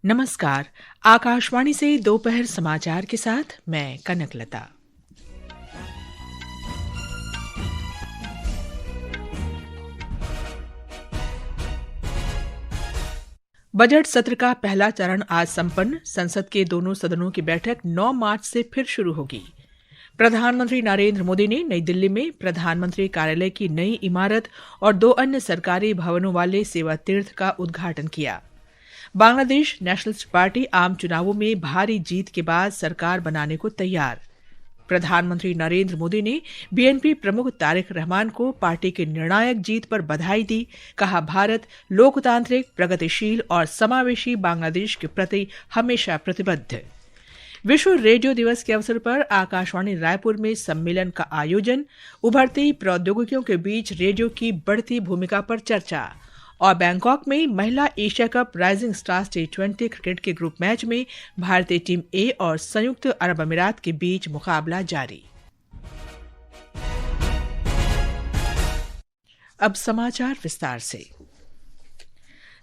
नमस्कार। आकाशवाणी से दोपहर समाचार के साथ मैं कनकलता। बजट सत्र का पहला चरण आज संपन्न। संसद के दोनों सदनों की बैठक 9 मार्च से फिर शुरू होगी। प्रधानमंत्री नरेंद्र मोदी ने नई दिल्ली में प्रधानमंत्री कार्यालय की नई इमारत और 2 अन्य सरकारी भवनों वाले सेवा तीर्थ का उद्घाटन किया। बांग्लादेश नेशनलिस्ट पार्टी आम चुनावों में भारी जीत के बाद सरकार बनाने को तैयार। प्रधानमंत्री नरेंद्र मोदी ने बीएनपी प्रमुख तारिक रहमान को पार्टी की निर्णायक जीत पर बधाई दी। कहा, भारत लोकतांत्रिक, प्रगतिशील और समावेशी बांग्लादेश के प्रति हमेशा प्रतिबद्ध। विश्व रेडियो दिवस के अवसर पर आकाशवाणी रायपुर में सम्मेलन का आयोजन। उभरती प्रौद्योगिकियों के बीच रेडियो की बढ़ती भूमिका पर चर्चा। और बैंकॉक में महिला Asia cup rising stars T20 cricket के ग्रुप मैच में भारतीय टीम ए और संयुक्त अरब अमीरात के बीच मुकाबला जारी। अब समाचार विस्तार से।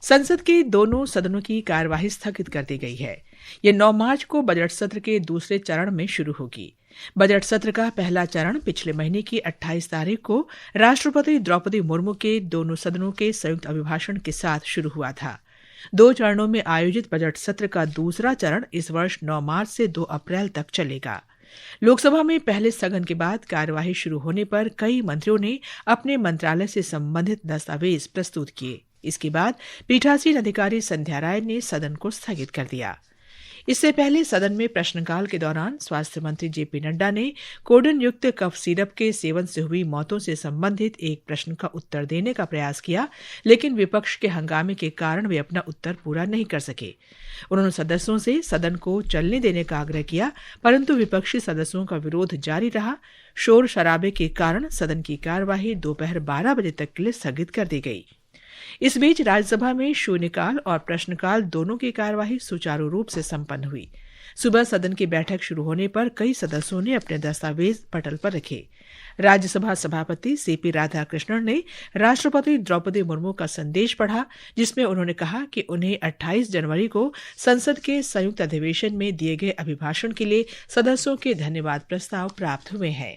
संसद के दोनों सदनों की कार्यवाही स्थगित कर दी गई है। यह 9 मार्च को बजट सत्र के दूसरे चरण में शुरू होगी। बजट सत्र का पहला चरण पिछले महीने की 28 तारीख को राष्ट्रपति द्रौपदी मुर्मू के दोनों सदनों के संयुक्त अभिभाषण के साथ शुरू हुआ था। 2 चरणों में आयोजित बजट सत्र का दूसरा चरण इस वर्ष 9 मार्च से 2 अप्रैल तक चलेगा। लोकसभा में पहले स्थगन के बाद कार्यवाही शुरू होने पर कई मंत्रियों ने अपने मंत्रालय से संबंधित दस्तावेज प्रस्तुत किए। इसके बाद पीठासीन अधिकारी संध्या राय ने सदन को स्थगित कर दिया। इससे पहले सदन में प्रश्नकाल के दौरान स्वास्थ्य मंत्री जेपी नड्डा ने कोडन युक्त कफ सिरप के सेवन से हुई मौतों से संबंधित एक प्रश्न का उत्तर देने का प्रयास किया, लेकिन विपक्ष के हंगामे के कारण वे अपना उत्तर पूरा नहीं कर सके। उन्होंने सदस्यों से सदन को चलने देने का आग्रह किया, परंतु विपक्षी सदस्यों का विरोध जारी रहा। शोर शराबे के कारण सदन की कार्यवाही दोपहर 12 बजे तक के लिए स्थगित कर दी गई। इस बीच राज्यसभा में शून्यकाल और प्रश्नकाल दोनों की कार्यवाही सुचारू रूप से संपन्न हुई। सुबह सदन की बैठक शुरू होने पर कई सदस्यों ने अपने दस्तावेज पटल पर रखे। राज्यसभा सभापति सीपी राधाकृष्णन ने राष्ट्रपति द्रौपदी मुर्मू का संदेश पढ़ा, जिसमें उन्होंने कहा कि उन्हें 28 जनवरी को संसद के संयुक्त अधिवेशन में दिए गए अभिभाषण के लिए सदस्यों के धन्यवाद प्रस्ताव प्राप्त हुए हैं।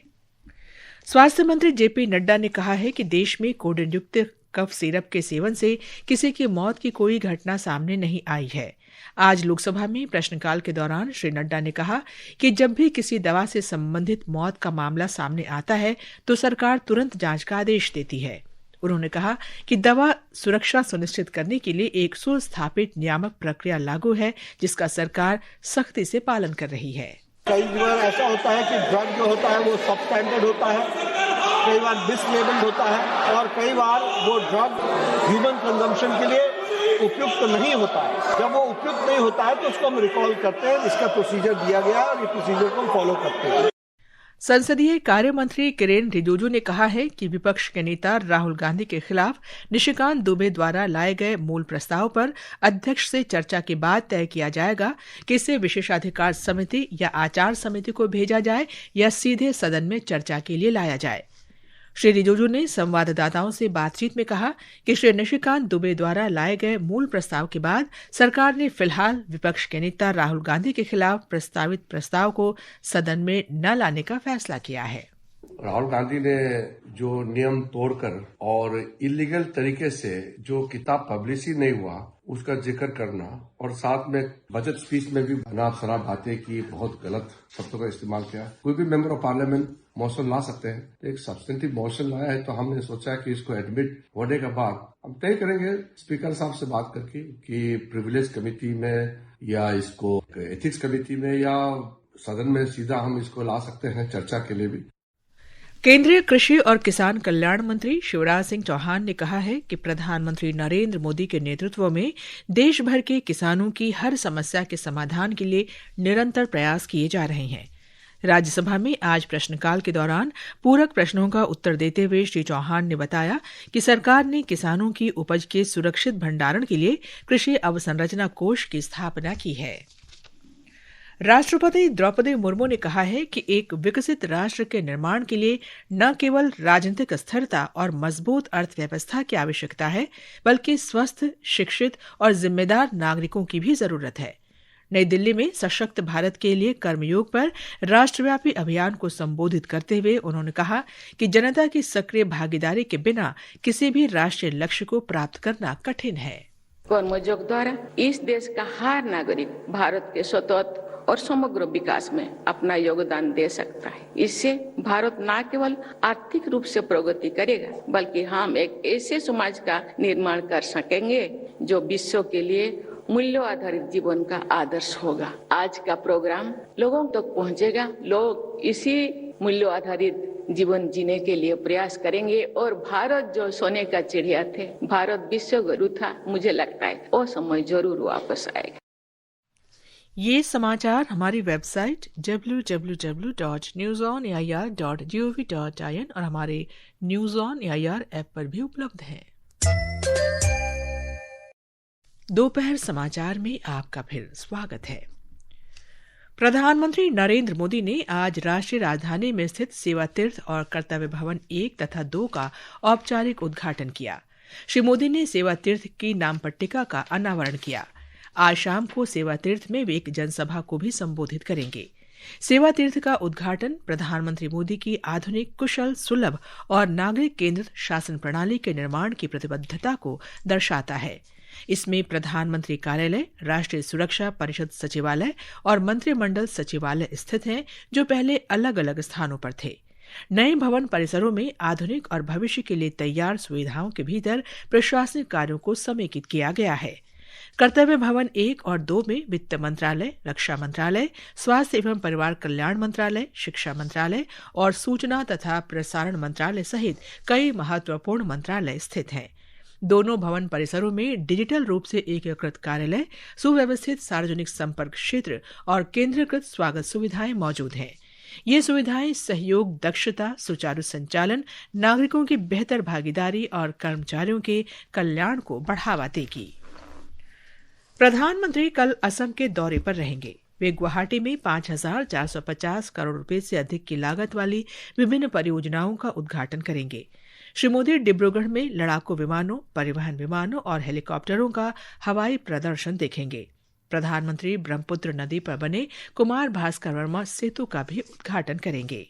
स्वास्थ्य मंत्री जेपी नड्डा ने कहा है कि देश में कोडन युक्त कफ सिरप के सेवन से किसी की मौत की कोई घटना सामने नहीं आई है। आज लोकसभा में प्रश्नकाल के दौरान श्री नड्डा ने कहा कि जब भी किसी दवा से संबंधित मौत का मामला सामने आता है तो सरकार तुरंत जांच का आदेश देती है। उन्होंने कहा कि दवा सुरक्षा सुनिश्चित करने के लिए एक सुस्थापित नियामक प्रक्रिया लागू है, जिसका सरकार सख्ती से पालन कर रही है। कई बार ऐसा होता है कि ड्रग जो होता है वो सब स्टैंडर्ड होता है, कई बार डिसलेबल्ड होता है और कई बार वो ड्रग ह्यूमन कंजम्पशन के लिए उपयुक्त नहीं होता है। जब वो उपयुक्त नहीं होता है तो उसको हम रिकॉल करते हैं। इसका प्रोसीजर दिया गया है और ये प्रोसीजर को हम फॉलो करते हैं। संसदीय कार्य मंत्री किरेन रिजिजू ने कहा है कि विपक्ष के नेता राहुल गांधी के खिलाफ निशिकांत दुबे द्वारा लाए गए मूल प्रस्ताव पर अध्यक्ष से चर्चा के बाद तय किया जाएगा कि इसे विशेषाधिकार समिति या आचार समिति को भेजा जाए या सीधे सदन में चर्चा के लिए लाया जाए। श्री रिजिजू ने संवाददाताओं से बातचीत में कहा कि श्री निशिकांत दुबे द्वारा लाए गए मूल प्रस्ताव के बाद सरकार ने फिलहाल विपक्ष के नेता राहुल गांधी के खिलाफ प्रस्तावित प्रस्ताव को सदन में न लाने का फैसला किया है। राहुल गांधी ने जो नियम तोड़कर और इलीगल तरीके से जो किताब पब्लिश ही नहीं हुआ उसका जिक्र करना और साथ में बजट स्पीच में भी अनाप शनाप बातें की, बहुत गलत शब्दों का इस्तेमाल किया। कोई भी मेंबर ऑफ पार्लियामेंट मोशन ला सकते हैं, तो एक सब्सटेंटिव मोशन लाया है तो हमने सोचा कि इसको एडमिट होने के बाद हम तय करेंगे स्पीकर साहब से बात करके कि प्रिविलेज कमेटी में या इसको एथिक्स कमेटी में या सदन में सीधा हम इसको ला सकते हैं चर्चा के लिए भी। केंद्रीय कृषि और किसान कल्याण मंत्री शिवराज सिंह चौहान ने कहा है कि प्रधानमंत्री नरेंद्र मोदी के नेतृत्व में देश भर के किसानों की हर समस्या के समाधान के लिए निरंतर प्रयास किए जा रहे हैं। राज्यसभा में आज प्रश्नकाल के दौरान पूरक प्रश्नों का उत्तर देते हुए श्री चौहान ने बताया कि सरकार ने किसानों की उपज के सुरक्षित भंडारण के लिए कृषि अवसंरचना कोष की स्थापना की है। राष्ट्रपति द्रौपदी मुर्मू ने कहा है कि एक विकसित राष्ट्र के निर्माण के लिए न केवल राजनीतिक स्थिरता और मजबूत अर्थव्यवस्था की आवश्यकता है, बल्कि स्वस्थ, शिक्षित और जिम्मेदार नागरिकों की भी जरूरत है। नई दिल्ली में सशक्त भारत के लिए कर्मयोग पर राष्ट्रव्यापी अभियान को संबोधित करते हुए उन्होंने कहा कि जनता की सक्रिय भागीदारी के बिना किसी भी राष्ट्रीय लक्ष्य को प्राप्त करना कठिन है। कर्मयोग द्वारा इस देश का हर नागरिक भारत के स्वतंत्र और समग्र विकास में अपना योगदान दे सकता है। इससे भारत न केवल आर्थिक रूप से प्रगति करेगा, बल्कि हम एक ऐसे समाज का निर्माण कर सकेंगे जो विश्व के लिए मूल्य आधारित जीवन का आदर्श होगा। आज का प्रोग्राम लोगों तक पहुंचेगा, लोग इसी मूल्य आधारित जीवन जीने के लिए प्रयास करेंगे और भारत जो सोने का चिड़िया थे, भारत विश्व गुरु था, मुझे लगता है वो समय जरूर वापस आएगा। ये समाचार हमारी वेबसाइट www.newsonair.gov.in और हमारे न्यूज ऑन एआईआर ऐप पर भी उपलब्ध हैं। दोपहर समाचार में आपका फिर स्वागत है। प्रधानमंत्री नरेंद्र मोदी ने आज राष्ट्रीय राजधानी में स्थित सेवा तीर्थ और कर्तव्य भवन 1 तथा 2 का औपचारिक उद्घाटन किया। श्री मोदी ने सेवा तीर्थ की नामपट्टिका का अनावरण किया। आज शाम को सेवा तीर्थ में वे एक जनसभा को भी संबोधित करेंगे। सेवा तीर्थ का उद्घाटन प्रधानमंत्री मोदी की आधुनिक, कुशल, सुलभ और नागरिक केंद्रित शासन प्रणाली के निर्माण की प्रतिबद्धता को दर्शाता है। इसमें प्रधानमंत्री कार्यालय, राष्ट्रीय सुरक्षा परिषद सचिवालय और मंत्रिमंडल सचिवालय स्थित हैं, जो पहले अलग अलग स्थानों पर थे। नए भवन परिसरों में आधुनिक और भविष्य के लिए तैयार सुविधाओं के भीतर प्रशासनिक कार्यों को समेकित किया गया है। कर्तव्य भवन 1 और 2 में वित्त मंत्रालय, रक्षा मंत्रालय, स्वास्थ्य एवं परिवार कल्याण मंत्रालय, शिक्षा मंत्रालय और सूचना तथा प्रसारण मंत्रालय सहित कई महत्वपूर्ण मंत्रालय स्थित हैं। दोनों भवन परिसरों में डिजिटल रूप से एकीकृत कार्यालय, सुव्यवस्थित सार्वजनिक संपर्क क्षेत्र और केंद्रीकृत स्वागत सुविधाएं मौजूद हैं। ये सुविधाएं सहयोग, दक्षता, सुचारू संचालन, नागरिकों की बेहतर भागीदारी और कर्मचारियों के कल्याण को बढ़ावा देगी। प्रधानमंत्री कल असम के दौरे पर रहेंगे। वे गुवाहाटी में 5,450 करोड़ रुपए से अधिक की लागत वाली विभिन्न परियोजनाओं का उद्घाटन करेंगे। श्री मोदी डिब्रूगढ़ में लड़ाकू विमानों, परिवहन विमानों और हेलीकॉप्टरों का हवाई प्रदर्शन देखेंगे। प्रधानमंत्री ब्रह्मपुत्र नदी पर बने कुमार भास्कर वर्मा सेतु का भी उद्घाटन करेंगे।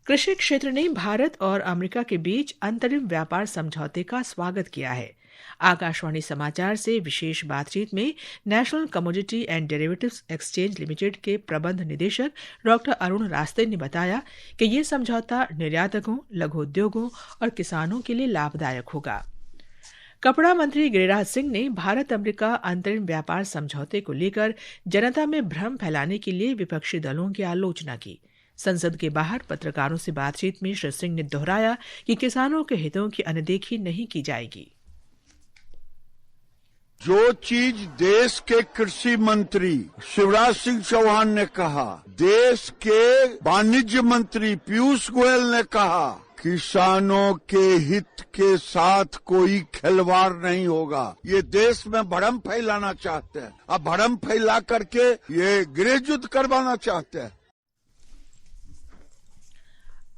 कृषि क्षेत्र ने भारत और अमेरिका के बीच अंतरिम व्यापार समझौते का स्वागत किया है। आकाशवाणी समाचार से विशेष बातचीत में national commodity and derivatives exchange limited के प्रबंध निदेशक डॉक्टर अरुण रास्ते ने बताया कि ये समझौता निर्यातकों, लघु उद्योगों और किसानों के लिए लाभदायक होगा। कपड़ा मंत्री गिरिराज सिंह ने भारत अमेरिका अंतरिम व्यापार समझौते को लेकर जनता में भ्रम फैलाने के लिए विपक्षी दलों की आलोचना की। संसद के बाहर पत्रकारों से बातचीत में श्री सिंह ने दोहराया कि किसानों के हितों की अनदेखी नहीं की जाएगी। जो चीज देश के कृषि मंत्री शिवराज सिंह चौहान ने कहा, देश के वाणिज्य मंत्री पीयूष गोयल ने कहा, किसानों के हित के साथ कोई खिलवाड़ नहीं होगा। ये देश में भ्रम फैलाना चाहते हैं, अब भ्रम फैला करके ये गृह युद्ध करवाना चाहते हैं।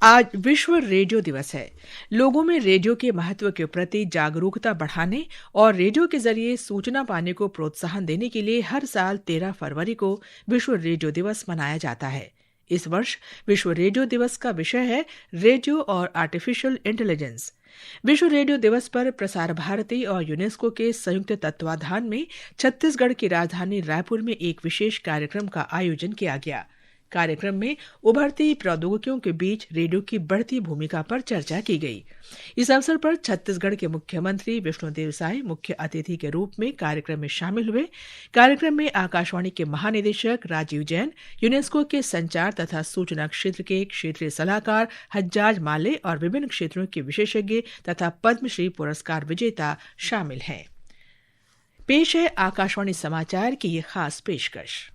आज विश्व रेडियो दिवस है। लोगों में रेडियो के महत्व के प्रति जागरूकता बढ़ाने और रेडियो के जरिए सूचना पाने को प्रोत्साहन देने के लिए हर साल 13 फरवरी को विश्व रेडियो दिवस मनाया जाता है। इस वर्ष विश्व रेडियो दिवस का विषय है रेडियो और आर्टिफिशियल इंटेलिजेंस। विश्व रेडियो दिवस पर प्रसार भारती और यूनेस्को के संयुक्त तत्वाधान में छत्तीसगढ़ की राजधानी रायपुर में एक विशेष कार्यक्रम का आयोजन किया गया। कार्यक्रम में उभरती प्रौद्योगिकियों के बीच रेडियो की बढ़ती भूमिका पर चर्चा की गई। इस अवसर पर छत्तीसगढ़ के मुख्यमंत्री विष्णुदेव साय मुख्य अतिथि के रूप में कार्यक्रम में शामिल हुए। कार्यक्रम में आकाशवाणी के महानिदेशक राजीव जैन, यूनेस्को के संचार तथा सूचना क्षेत्र के क्षेत्रीय सलाहकार हज्जाज माले और विभिन्न क्षेत्रों के विशेषज्ञ तथा पद्मश्री पुरस्कार विजेता शामिल हैं। पेश है आकाशवाणी समाचार की ये खास पेशकश।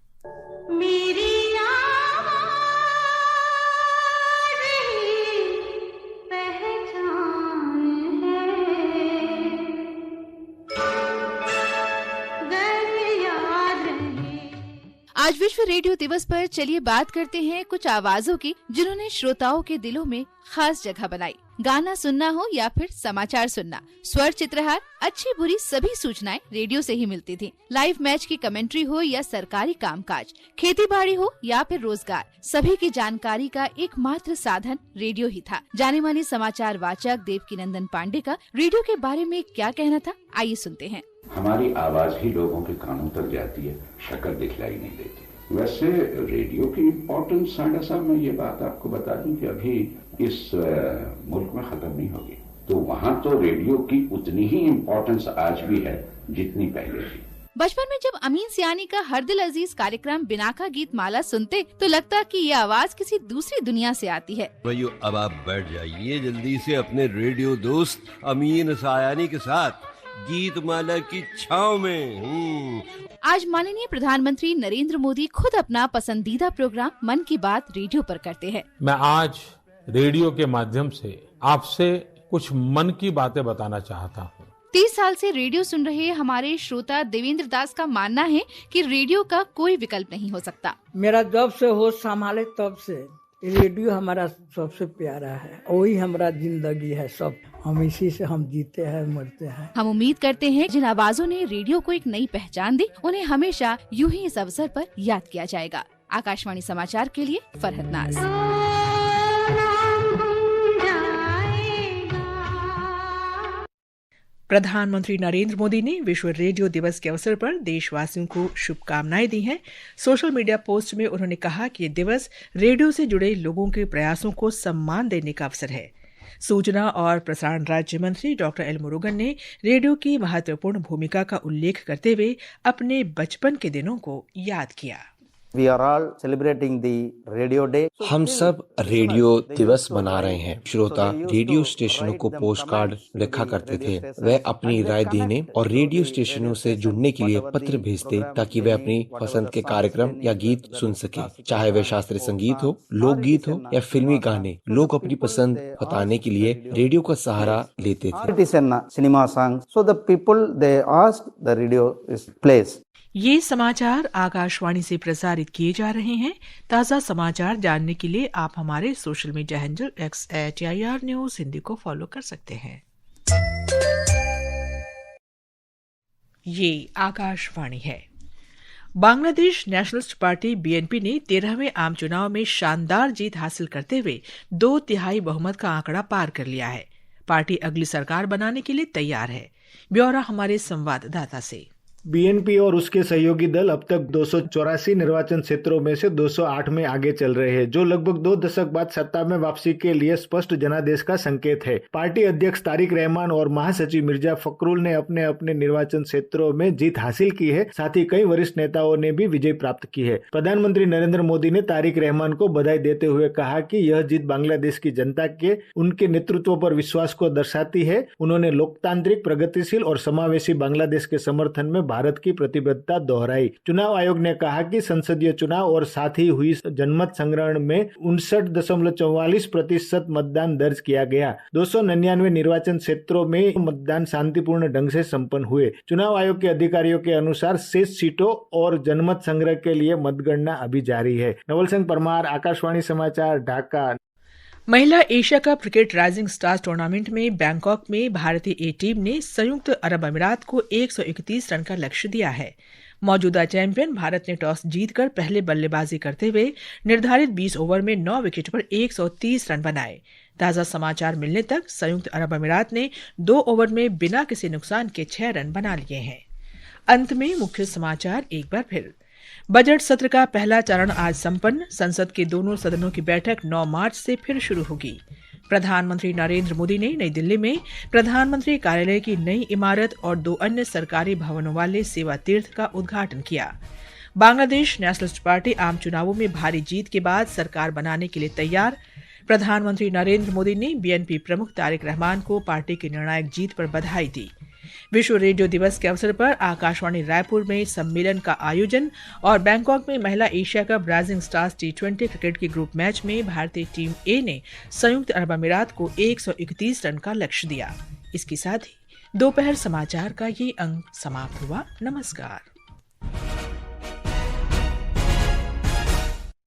आज विश्व रेडियो दिवस पर चलिए बात करते हैं कुछ आवाजों की जिन्होंने श्रोताओं के दिलों में खास जगह बनाई। गाना सुनना हो या फिर समाचार सुनना, स्वर चित्रहार, अच्छी बुरी सभी सूचनाएं रेडियो से ही मिलती थी। लाइव मैच की कमेंट्री हो या सरकारी कामकाज, खेती बाड़ी हो या फिर रोजगार, सभी की जानकारी का एकमात्र साधन रेडियो ही था। जाने माने समाचार वाचक देवकीनंदन पांडे का रेडियो के बारे में क्या कहना था, आइए सुनते हैं। हमारी आवाज ही लोगों के कानों तक जाती है, शक्ल दिखलाई नहीं देती। वैसे रेडियो की इम्पोर्टेंस साडा साहब, मैं ये बात आपको बता दूं कि अभी इस मुल्क में खत्म नहीं होगी, तो वहाँ तो रेडियो की उतनी ही इम्पोर्टेंस आज भी है जितनी पहले थी। बचपन में जब अमीन सियानी का हर दिल अजीज कार्यक्रम बिनाका गीत माला सुनते तो लगता कि ये आवाज किसी दूसरी दुनिया से आती है। भाइयों, अब आप बैठ जाइए जल्दी से अपने रेडियो दोस्त अमीन सायानी के साथ गीत माला की छाव में। आज माननीय प्रधानमंत्री नरेंद्र मोदी खुद अपना पसंदीदा प्रोग्राम मन की बात रेडियो पर करते हैं। मैं आज रेडियो के माध्यम से आपसे कुछ मन की बातें बताना चाहता हूँ। 30 साल से रेडियो सुन रहे हमारे श्रोता देवेंद्र दास का मानना है कि रेडियो का कोई विकल्प नहीं हो सकता। मेरा जब से होश संभाले तब से रेडियो हमारा सबसे प्यारा है, वही हमारा जिंदगी है। सब हम इसी से हम जीते हैं, मरते हैं। हम उम्मीद करते हैं जिन आवाजों ने रेडियो को एक नई पहचान दी, उन्हें हमेशा यूं ही इस अवसर पर याद किया जाएगा। आकाशवाणी समाचार के लिए फरहत नाज। प्रधानमंत्री नरेंद्र मोदी ने विश्व रेडियो दिवस के अवसर पर देशवासियों को शुभकामनाएं दी हैं। सोशल मीडिया पोस्ट में उन्होंने कहा कि ये दिवस रेडियो से जुड़े लोगों के प्रयासों को सम्मान देने का अवसर है। सूचना और प्रसारण राज्य मंत्री डॉक्टर एल मुरुगन ने रेडियो की महत्वपूर्ण भूमिका का उल्लेख करते हुए अपने बचपन के दिनों को याद किया। We are all celebrating the Radio Day. हम सब रेडियो दिवस मना रहे हैं। श्रोता रेडियो स्टेशनों को पोस्ट कार्ड लिखा करते थे। वे अपनी राय देने और रेडियो स्टेशनों से जुड़ने के लिए पत्र भेजते ताकि वे अपनी पसंद के कार्यक्रम या गीत सुन सके। चाहे वे शास्त्रीय संगीत हो, लोकगीत हो या फिल्मी गाने, लोग अपनी पसंद बताने के लिए रेडियो का सहारा लेते थे। It is a cinema song, so the people they ask the radio is plays. ये समाचार आकाशवाणी से प्रसारित किए जा रहे हैं। ताज़ा समाचार जानने के लिए आप हमारे social media handle @AIR news Hindi को फॉलो कर सकते हैं। ये आकाशवाणी है। बांग्लादेश नेशनलिस्ट पार्टी BNP ने 13वें आम चुनाव में शानदार जीत हासिल करते हुए 2/3 बहुमत का आंकड़ा पार कर लिया है। पार्टी अगली सरकार बनाने के लिए तैयार है। ब्यौरा हमारे संवाददाता से। BNP और उसके सहयोगी दल अब तक 284 निर्वाचन क्षेत्रों में से 208 में आगे चल रहे हैं, जो लगभग 2 दशक बाद सत्ता में वापसी के लिए स्पष्ट जनादेश का संकेत है। पार्टी अध्यक्ष तारिक रहमान और महासचिव मिर्जा फखरुल ने अपने अपने निर्वाचन क्षेत्रों में जीत हासिल की है। साथ ही कई वरिष्ठ नेताओं ने भी विजय प्राप्त की है। प्रधानमंत्री नरेंद्र मोदी ने तारिक रहमान को बधाई देते हुए कहा कि यह जीत बांग्लादेश की जनता के उनके नेतृत्व पर विश्वास को दर्शाती है। उन्होंने लोकतांत्रिक, प्रगतिशील और समावेशी बांग्लादेश के समर्थन में भारत की प्रतिबद्धता दोहराई। चुनाव आयोग ने कहा कि संसदीय चुनाव और साथ ही हुई जनमत संग्रहण में 59.44% मतदान दर्ज किया गया। 299 निर्वाचन क्षेत्रों में मतदान शांतिपूर्ण ढंग से संपन्न हुए। चुनाव आयोग के अधिकारियों के अनुसार शेष सीटों और जनमत संग्रह के लिए मतगणना अभी जारी है। नवल सिंह परमार, आकाशवाणी समाचार, ढाका। महिला Asia cup cricket rising stars tournament में बैंकॉक में भारतीय ए टीम ने संयुक्त अरब अमीरात को 131 रन का लक्ष्य दिया है। मौजूदा चैंपियन भारत ने टॉस जीतकर पहले बल्लेबाजी करते हुए निर्धारित 20 ओवर में 9 विकेट पर 130 रन बनाए। ताज़ा समाचार मिलने तक संयुक्त अरब अमीरात ने 2 ओवर में बिना किसी नुकसान के 6 रन बना लिए हैं। अंत में मुख्य समाचार एक बार फिर। बजट सत्र का पहला चरण आज संपन्न। संसद के दोनों सदनों की बैठक 9 मार्च से फिर शुरू होगी। प्रधानमंत्री नरेंद्र मोदी ने नई दिल्ली में प्रधानमंत्री कार्यालय की नई इमारत और 2 अन्य सरकारी भवनों वाले सेवा तीर्थ का उद्घाटन किया। बांग्लादेश नेशनलिस्ट पार्टी आम चुनावों में भारी जीत के बाद सरकार बनाने के लिए तैयार। प्रधानमंत्री नरेंद्र मोदी ने BNP प्रमुख तारिक रहमान को पार्टी की निर्णायक जीत पर बधाई दी। विश्व रेडियो दिवस के अवसर पर आकाशवाणी रायपुर में सम्मेलन का आयोजन और बैंकॉक में महिला Asia cup rising stars T20 cricket के ग्रुप मैच में भारतीय टीम ए ने संयुक्त अरब अमीरात को 131 रन का लक्ष्य दिया। इसके साथ ही दोपहर समाचार का ये अंक समाप्त हुआ। नमस्कार।